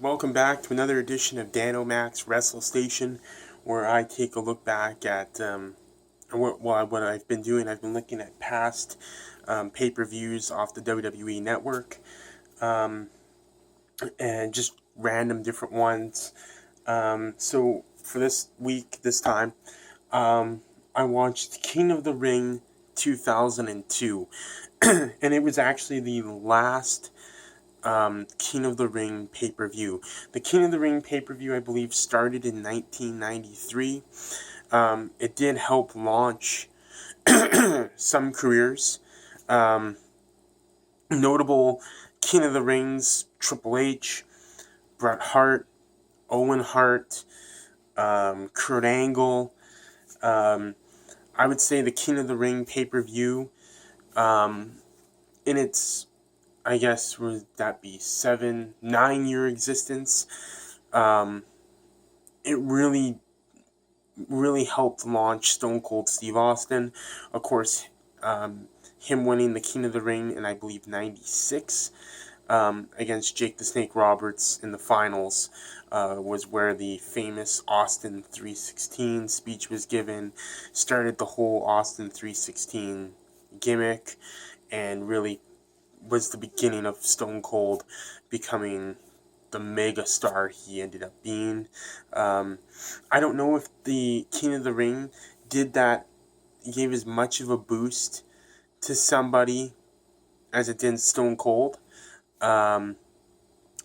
Welcome back to another edition of Danomax Wrestle Station, where I take a look back at what I've been doing. I've been looking at past pay-per-views off the WWE Network, and just random different ones. So for this week, this time, I watched King of the Ring 2002, and it was actually the last King of the Ring pay-per-view. The King of the Ring pay-per-view, I believe, started in 1993. It did help launch some careers. Notable King of the Rings: Triple H, Bret Hart, Owen Hart, Kurt Angle. I would say the King of the Ring pay-per-view, in its, I guess, would that be 9-year existence? It really helped launch Stone Cold Steve Austin. Of course, him winning the King of the Ring in, I believe, 96 against Jake the Snake Roberts in the finals was where the famous Austin 316 speech was given, started the whole Austin 316 gimmick, and really was the beginning of Stone Cold becoming the mega star he ended up being. I don't know if the King of the Ring did that, gave as much of a boost to somebody as it did Stone Cold. But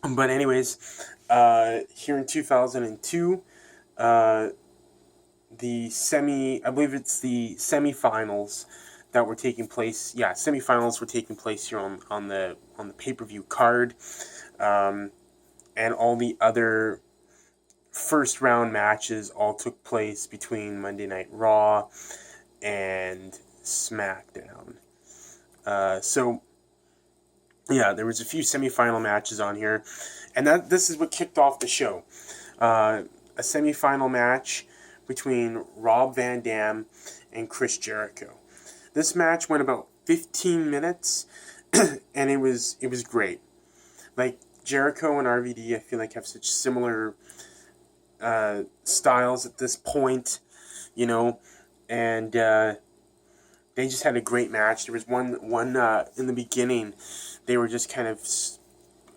anyways, here in 2002, I believe it's the semifinals that were taking place. Yeah, semifinals were taking place here on the pay-per-view card, and all the other first round matches all took place between Monday Night Raw and SmackDown. So yeah, there was a few semifinal matches on here, and this is what kicked off the show. A semifinal match between Rob Van Dam and Chris Jericho. This match went about 15 minutes, and it was great. Like, Jericho and RVD, I feel like, have such similar styles at this point, and they just had a great match. There was one in the beginning, they were just kind of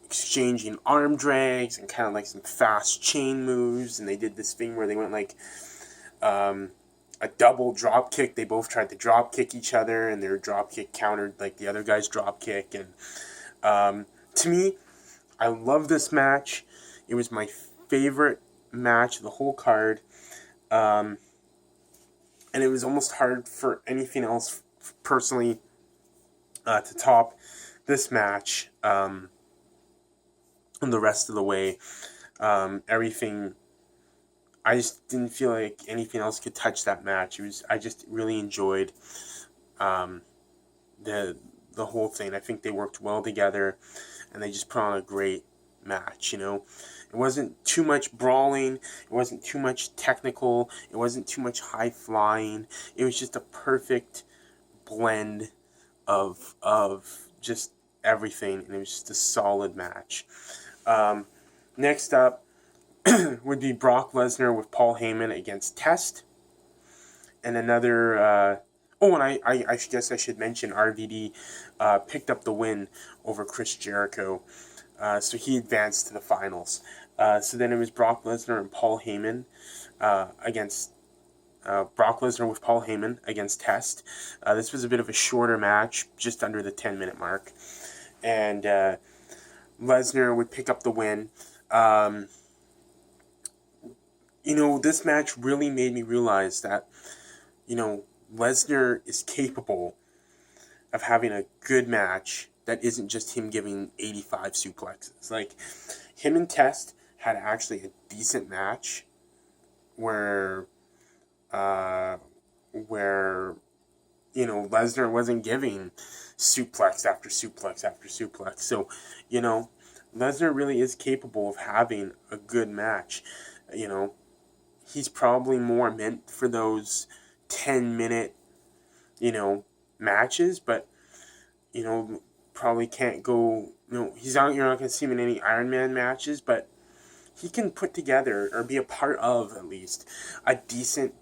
exchanging arm drags and kind of like some fast chain moves, and they did this thing where they went like a double drop kick. They both tried to drop kick each other, and their drop kick countered like the other guy's drop kick. And to me, I love this match. It was my favorite match of the whole card, and it was almost hard for anything else personally to top this match. And the rest of the way, everything, I just didn't feel like anything else could touch that match. I just really enjoyed the whole thing. I think they worked well together, and they just put on a great match. It wasn't too much brawling. It wasn't too much technical. It wasn't too much high flying. It was just a perfect blend of just everything, and it was just a solid match. Next up would be Brock Lesnar with Paul Heyman against Test. And another... and I guess I should mention RVD picked up the win over Chris Jericho. So he advanced to the finals. So then it was Brock Lesnar and Paul Heyman against... Brock Lesnar with Paul Heyman against Test. This was a bit of a shorter match, just under the 10-minute mark. And Lesnar would pick up the win. This match really made me realize that, Lesnar is capable of having a good match that isn't just him giving 85 suplexes. Like, him and Test had actually a decent match where Lesnar wasn't giving suplex after suplex after suplex. So, Lesnar really is capable of having a good match. He's probably more meant for those 10-minute, matches, but, probably can't go, you're not going to see him in any Iron Man matches, but he can put together, or be a part of at least, a decent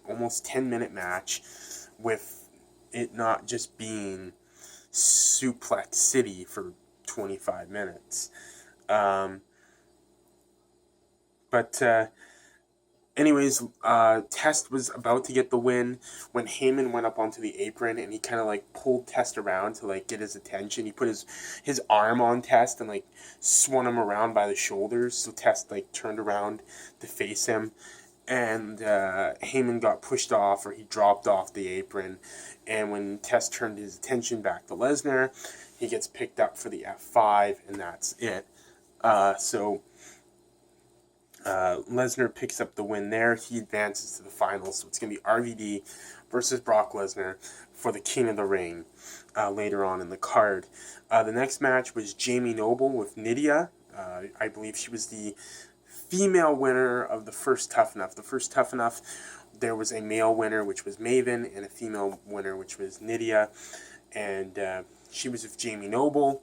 almost 10-minute match with it not just being Suplex City for 25 minutes. Anyways, Test was about to get the win when Heyman went up onto the apron, and he kind of like pulled Test around to like get his attention. He put his arm on Test and like swung him around by the shoulders, so Test like turned around to face him, and Heyman got pushed off, or he dropped off the apron. And when Test turned his attention back to Lesnar, he gets picked up for the F5, and that's it. Lesnar picks up the win there. He advances to the finals, so it's going to be RVD versus Brock Lesnar for the King of the Ring later on in the card. The next match was Jamie Noble with Nydia. I believe she was the female winner of the first Tough Enough. The first Tough Enough, there was a male winner, which was Maven, and a female winner, which was Nydia. And she was with Jamie Noble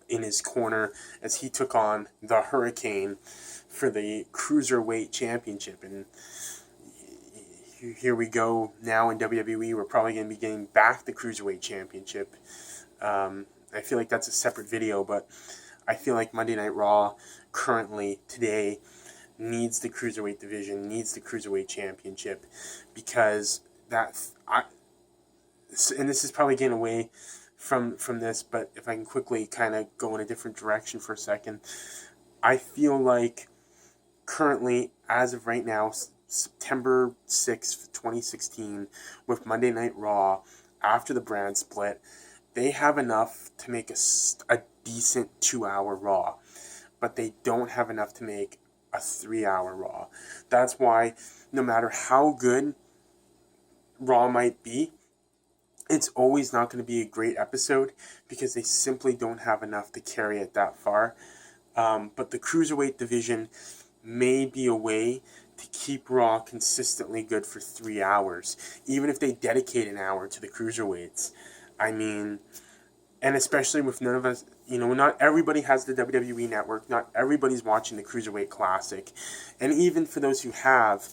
in his corner as he took on the Hurricane for the Cruiserweight Championship. And here we go now in WWE. We're probably going to be getting back the Cruiserweight Championship. I feel like that's a separate video, but I feel like Monday Night Raw currently today needs the Cruiserweight division, needs the Cruiserweight Championship, because and this is probably getting away from this, but if I can quickly kind of go in a different direction for a second, I feel like currently, as of right now, September 6th, 2016, with Monday Night Raw, after the brand split, they have enough to make a decent 2-hour Raw, but they don't have enough to make a 3-hour Raw. That's why, no matter how good Raw might be, it's always not going to be a great episode, because they simply don't have enough to carry it that far. But the Cruiserweight division may be a way to keep Raw consistently good for 3 hours, even if they dedicate an hour to the Cruiserweights. I mean, and especially with none of us, not everybody has the WWE Network, not everybody's watching the Cruiserweight Classic, and even for those who have,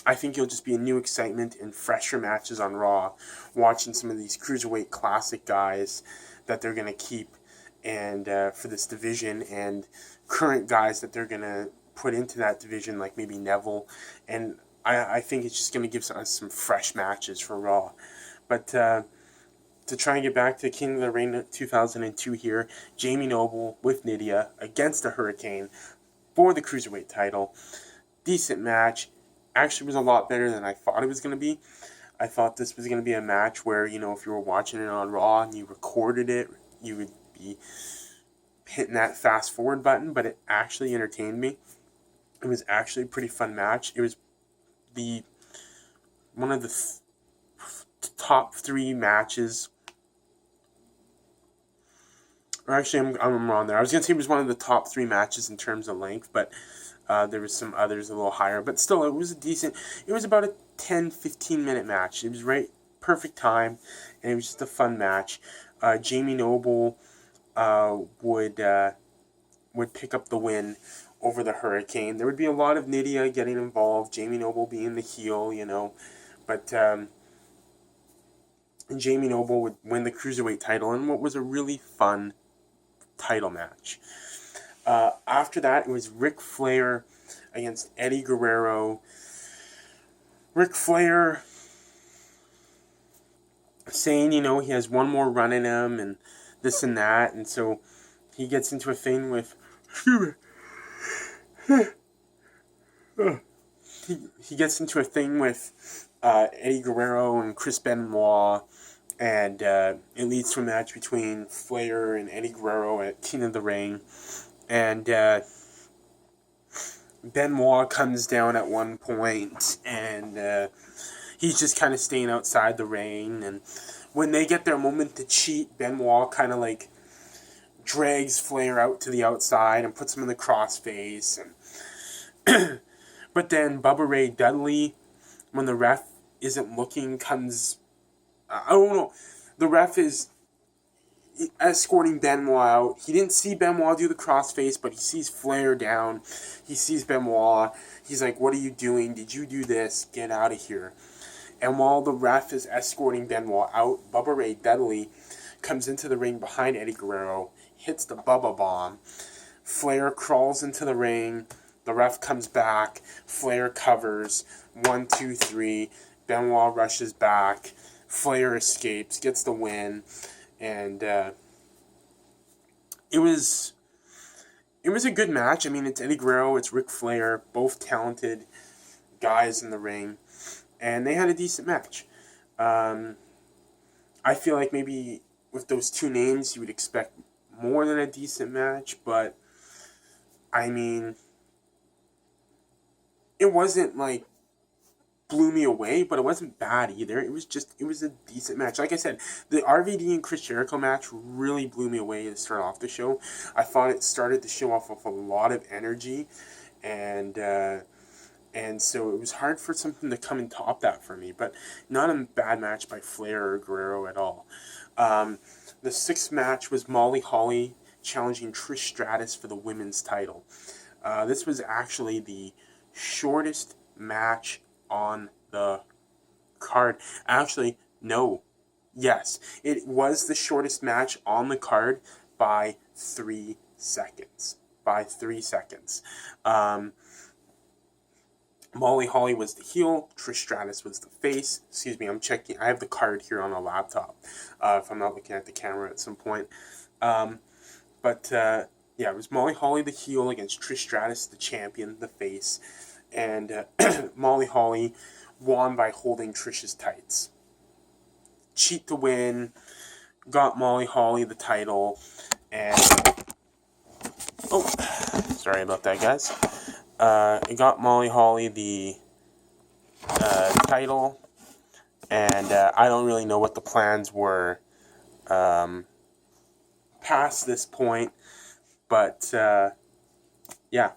I think you'll just be a new excitement and fresher matches on Raw, watching some of these Cruiserweight Classic guys that they're going to keep and for this division, and current guys that they're going to put into that division, like maybe Neville. And I think it's just going to give us some fresh matches for Raw. But to try and get back to King of the Ring 2002 here, Jamie Noble with Nydia against the Hurricane for the Cruiserweight title. Decent match. Actually was a lot better than I thought it was going to be. I thought this was going to be a match where, if you were watching it on Raw and you recorded it, you would be hitting that fast forward button, but it actually entertained me. It was actually a pretty fun match. It was one of the top 3 matches. Or actually, I'm wrong there. I was going to say it was one of the top 3 matches in terms of length, but there was some others a little higher. But still, it was it was about a 10-15 minute match. It was perfect time, and it was just a fun match. Jamie Noble would pick up the win over the Hurricane. There would be a lot of Nydia getting involved, Jamie Noble being the heel, but Jamie Noble would win the Cruiserweight title in what was a really fun title match. After that, it was Ric Flair against Eddie Guerrero. Ric Flair saying, he has one more run in him and this and that, and so he gets into a thing with he gets into a thing with Eddie Guerrero and Chris Benoit, and it leads to a match between Flair and Eddie Guerrero at King of the Ring. And Benoit comes down at one point, and he's just kind of staying outside the ring. And when they get their moment to cheat, Benoit kind of like drags Flair out to the outside and puts him in the crossface. And but then Bubba Ray Dudley, when the ref isn't looking, comes... I don't know. The ref is... escorting Benoit out. He didn't see Benoit do the crossface, but he sees Flair down. He sees Benoit. He's like, "What are you doing? Did you do this? Get out of here." And while the ref is escorting Benoit out, Bubba Ray Dudley comes into the ring behind Eddie Guerrero, hits the Bubba Bomb. Flair crawls into the ring. The ref comes back. Flair covers. 1, 2, 3. Benoit rushes back. Flair escapes, gets the win. And it was a good match. I mean, it's Eddie Guerrero, it's Ric Flair, both talented guys in the ring. And they had a decent match. I feel like maybe with those two names, you would expect more than a decent match. But, I mean, it wasn't like blew me away, but it wasn't bad either. It was a decent match. Like I said, the RVD and Chris Jericho match really blew me away to start off the show. I thought it started the show off with a lot of energy, and so it was hard for something to come and top that for me. But not a bad match by Flair or Guerrero at all. The sixth match was Molly Holly challenging Trish Stratus for the women's title. This was actually the shortest match on the card. Actually, no. Yes, it was the shortest match on the card by 3 seconds. By 3 seconds. Molly Holly was the heel. Trish Stratus was the face. Excuse me, I'm checking. I have the card here on a laptop. If I'm not looking at the camera at some point. Yeah, it was Molly Holly the heel against Trish Stratus the champion, the face. And Molly Holly won by holding Trish's tights. Cheat to win, got Molly Holly the title, and sorry about that, guys. It got Molly Holly the title, and I don't really know what the plans were past this point, but yeah.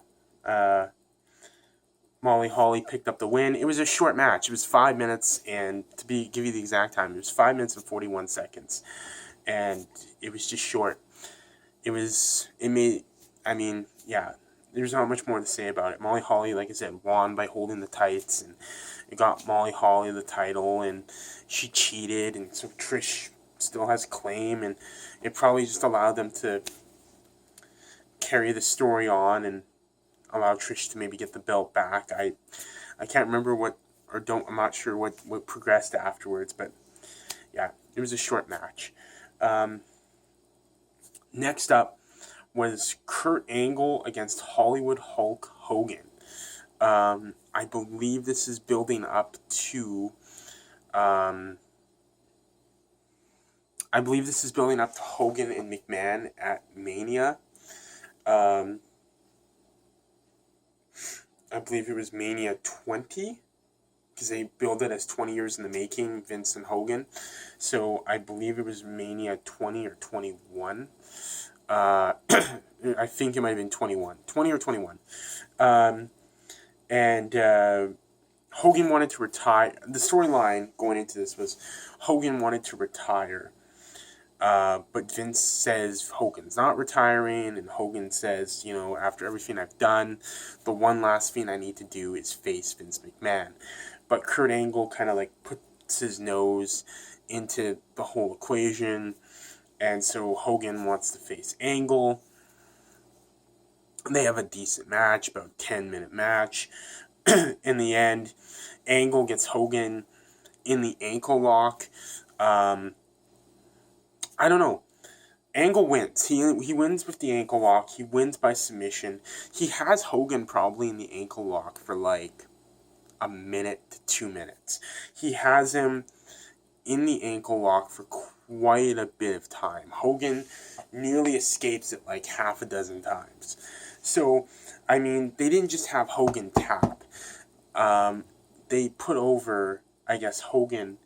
Molly Holly picked up the win. It was a short match. It was 5 minutes, and give you the exact time, it was 5 minutes and 41 seconds, and it was just short. There's not much more to say about it. Molly Holly, like I said, won by holding the tights, and it got Molly Holly the title, and she cheated, and so Trish still has claim, and it probably just allowed them to carry the story on and allow Trish to maybe get the belt back. I can't remember I'm not sure what progressed afterwards, but yeah, it was a short match. Next up was Kurt Angle against Hollywood Hulk Hogan. I believe this is building up to Hogan and McMahon at Mania. I believe it was Mania 20, because they billed it as 20 years in the making, Vince and Hogan. So I believe it was Mania 20 or 21. I think it might have been 21. 20 or 21. Hogan wanted to retire. The storyline going into this was Hogan wanted to retire. But Vince says Hogan's not retiring, and Hogan says, after everything I've done, the one last thing I need to do is face Vince McMahon. But Kurt Angle kind of puts his nose into the whole equation, and so Hogan wants to face Angle. They have a decent match, about a 10-minute match. In the end, Angle gets Hogan in the ankle lock. I don't know. Angle wins. He wins with the ankle lock. He wins by submission. He has Hogan probably in the ankle lock for a minute to 2 minutes. He has him in the ankle lock for quite a bit of time. Hogan nearly escapes it half a dozen times. So, I mean, they didn't just have Hogan tap. They put over, I guess, Hogan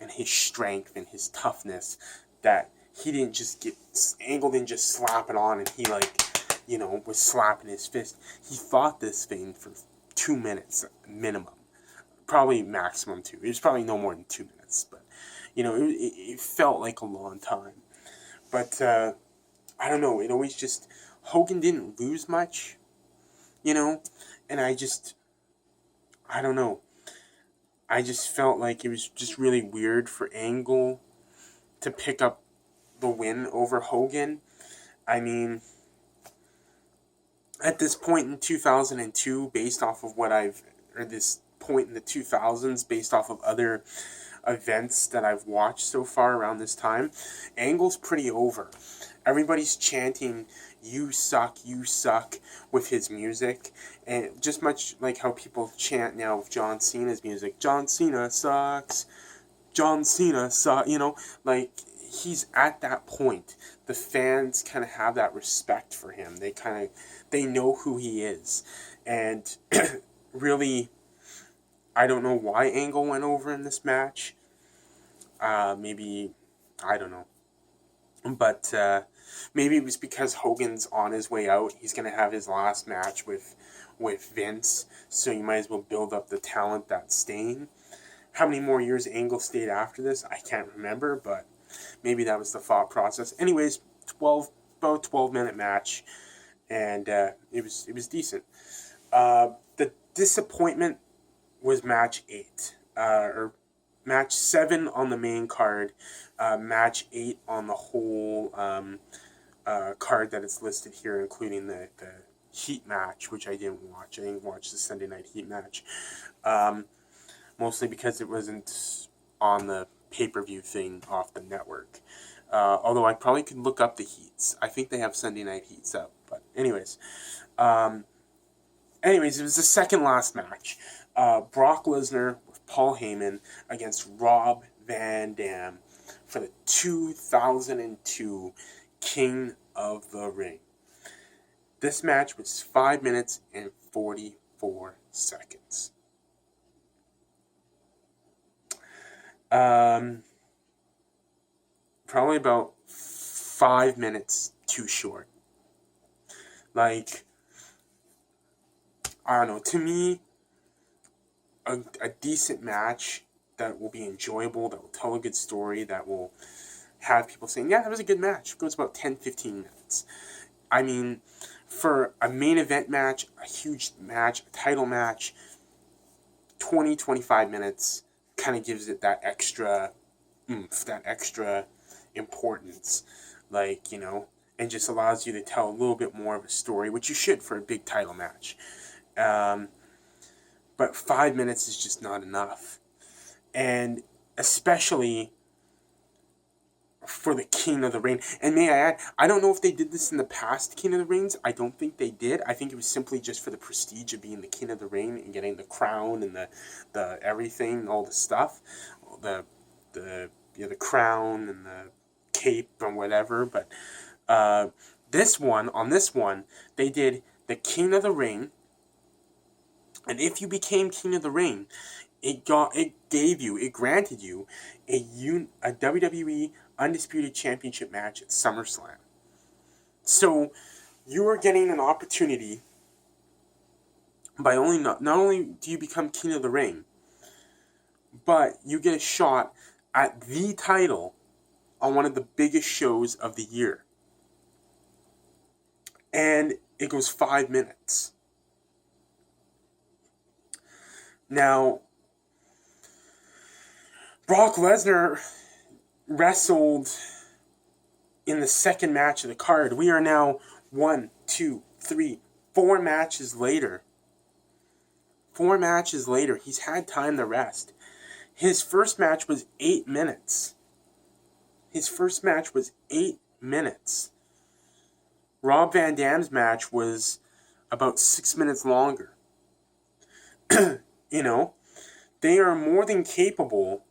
and his strength and his toughness, that Angle didn't just slap it on and he was slapping his fist. He fought this thing for 2 minutes minimum, probably maximum 2. It was probably no more than 2 minutes, but it felt like a long time. But I don't know. It always just Hogan didn't lose much, and I don't know. I just felt like it was just really weird for Angle to pick up the win over Hogan. I mean, at this point in 2002, based off of this point in the 2000s, based off of other events that I've watched so far around this time, Angle's pretty over. Everybody's chanting, you suck," with his music. And just much like how people chant now with John Cena's music. John Cena sucks. John Cena sucks. Like, he's at that point. The fans kind of have that respect for him. They know who he is. And really, I don't know why Angle went over in this match. Maybe, I don't know. But maybe it was because Hogan's on his way out. He's going to have his last match with Vince. So you might as well build up the talent that's staying. How many more years Angle stayed after this, I can't remember. But maybe that was the thought process. Anyways, about 12-minute match. And it was decent. The disappointment was match 8. Or match 7 on the main card. Match 8 on the whole card that is listed here, including the Heat match, which I didn't watch. I didn't watch the Sunday Night Heat match. Mostly because it wasn't on the pay-per-view thing off the network. Although I probably could look up the Heats. I think they have Sunday Night Heats up. But anyways, it was the second last match. Brock Lesnar with Paul Heyman against Rob Van Dam for the 2002 King of the Ring. This match was 5 minutes and 44 seconds. Probably about 5 minutes too short. Like, I don't know, to me, a decent match that will be enjoyable, that will tell a good story, that will have people saying, yeah, that was a good match. It goes about 10-15 minutes. I mean, for a main event match, a huge match, a title match, 20-25 minutes kind of gives it that extra oomph, that extra importance. Like, and just allows you to tell a little bit more of a story, which you should for a big title match. But 5 minutes is just not enough. And especially for the King of the Ring. And may I add, I don't know if they did this in the past King of the Rings. I don't think they did. I think it was simply just for the prestige of being the King of the Ring and getting the crown and the everything, all the stuff. The crown and the cape and whatever. But on this one, they did the King of the Ring. And if you became King of the Ring, it granted you a WWE Undisputed Championship match at SummerSlam. So you are getting an opportunity by not only do you become King of the Ring, but you get a shot at the title on one of the biggest shows of the year. And it goes 5 minutes. Now, Brock Lesnar wrestled in the second match of the card. We are now 4 matches later. 4 matches later. He's had time to rest. His first match was 8 minutes. Rob Van Dam's match was about 6 minutes longer. They are more than capable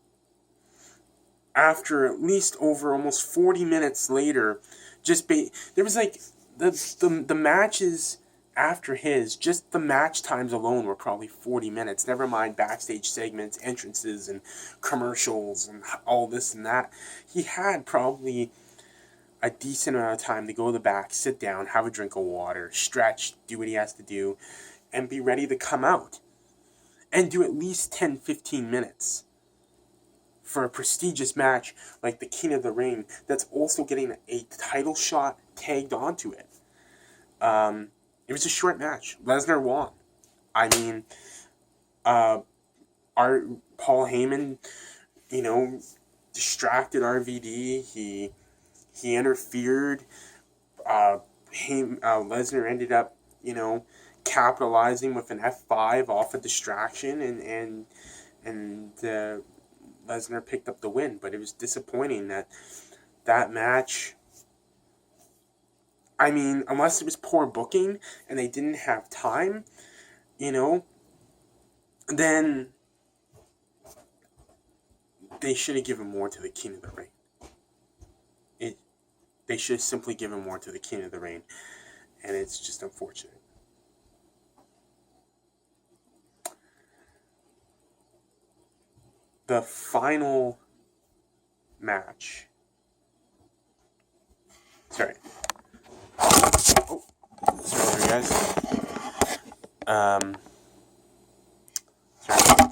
after at least over almost 40 minutes later. There was like the matches after just the match times alone were probably 40 minutes. Never mind backstage segments, entrances, and commercials, and all this and that. He had probably a decent amount of time to go to the back, sit down, have a drink of water, stretch, do what he has to do, and be ready to come out. And do at least 10-15 minutes. for a prestigious match like the King of the Ring that's also getting a title shot tagged onto it. It was a short match. Lesnar won. I mean, our Paul Heyman, distracted RVD. He interfered. Lesnar ended up, capitalizing with an F5 off a distraction, and Lesnar picked up the win. But it was disappointing that match. I mean, unless it was poor booking and they didn't have time, then they should have given more to the King of the Ring. They should have simply given more to the King of the Ring, and it's just unfortunate. The final match. Sorry. Oh, sorry, guys. Sorry.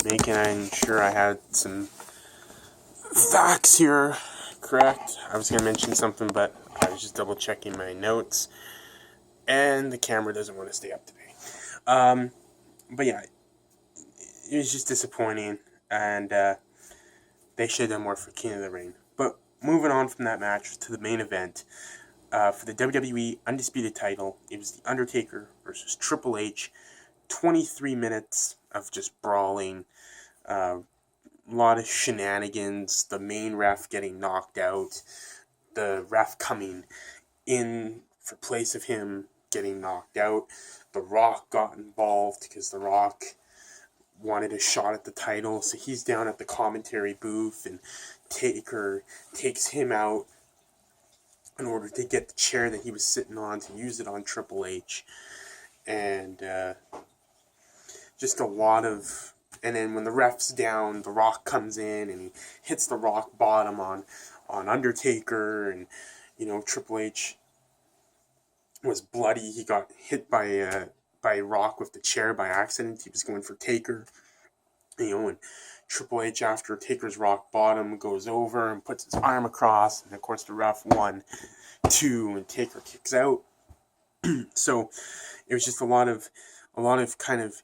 Making sure I had some facts here correct. I was going to mention something, but I was just double checking my notes, and the camera doesn't want to stay up today. But yeah, it was just disappointing, and they should have done more for King of the Ring. But moving on from that match to the main event, for the WWE Undisputed title, it was The Undertaker versus Triple H. 23 minutes of just brawling, a lot of shenanigans, the main ref getting knocked out, the ref coming in for place of him getting knocked out. The Rock got involved because The Rock wanted a shot at the title, so he's down at the commentary booth, and Taker takes him out in order to get the chair that he was sitting on to use it on Triple H. And just a lot of... And then when the ref's down, The Rock comes in and he hits the rock bottom on Undertaker, and Triple H was bloody. He got hit by Rock with the chair by accident. He was going for Taker, and Triple H, after Taker's rock bottom, goes over and puts his arm across, and of course the ref 1-2, and Taker kicks out. So it was just a lot of kind of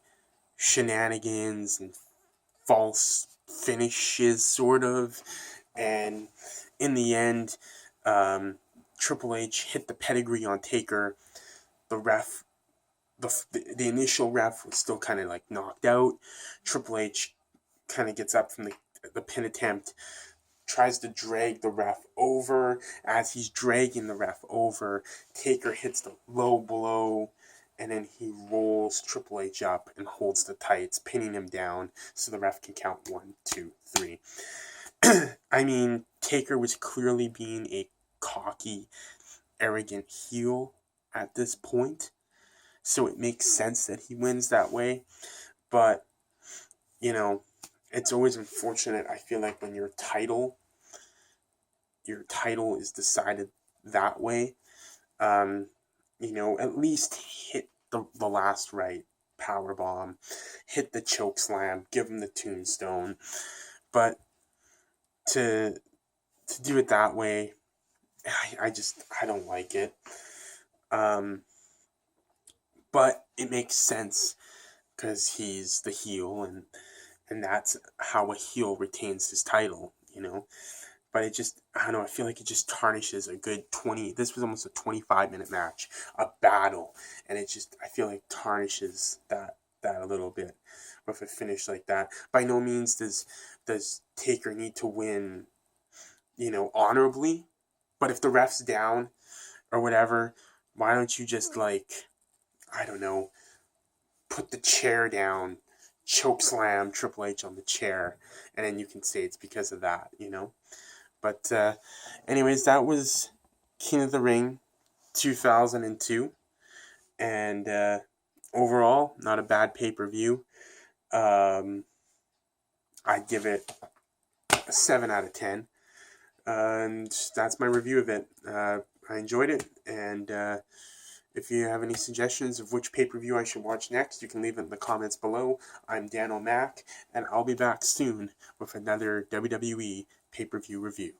shenanigans and false finishes, sort of. And in the end, Triple H hit the pedigree on Taker. The ref, the initial ref, was still kind of like knocked out. Triple H kind of gets up from the pin attempt, tries to drag the ref over. As he's dragging the ref over, Taker hits the low blow, and then he rolls Triple H up and holds the tights, pinning him down so the ref can count 1, 2, 3. I mean, Taker was clearly being a cocky, arrogant heel at this point, so it makes sense that he wins that way. But, it's always unfortunate, I feel like, when your title is decided that way. At least hit the last right powerbomb, hit the choke slam, give him the tombstone. But to do it that way, I don't like it. But it makes sense because he's the heel, and that's how a heel retains his title, But it just, I don't know, I feel like it just tarnishes a good 20, this was almost a 25-minute match, a battle, and it just, I feel like tarnishes that a little bit with a finish like that. By no means does Taker need to win, honorably, but if the ref's down or whatever, why don't you just, I don't know, put the chair down, choke slam Triple H on the chair, and then you can say it's because of that, But anyways, that was King of the Ring 2002. And overall, not a bad pay-per-view. I'd give it a 7 out of 10. And that's my review of it. I enjoyed it. And If you have any suggestions of which pay-per-view I should watch next, you can leave it in the comments below. I'm Dan O'Mac, and I'll be back soon with another WWE pay-per-view review.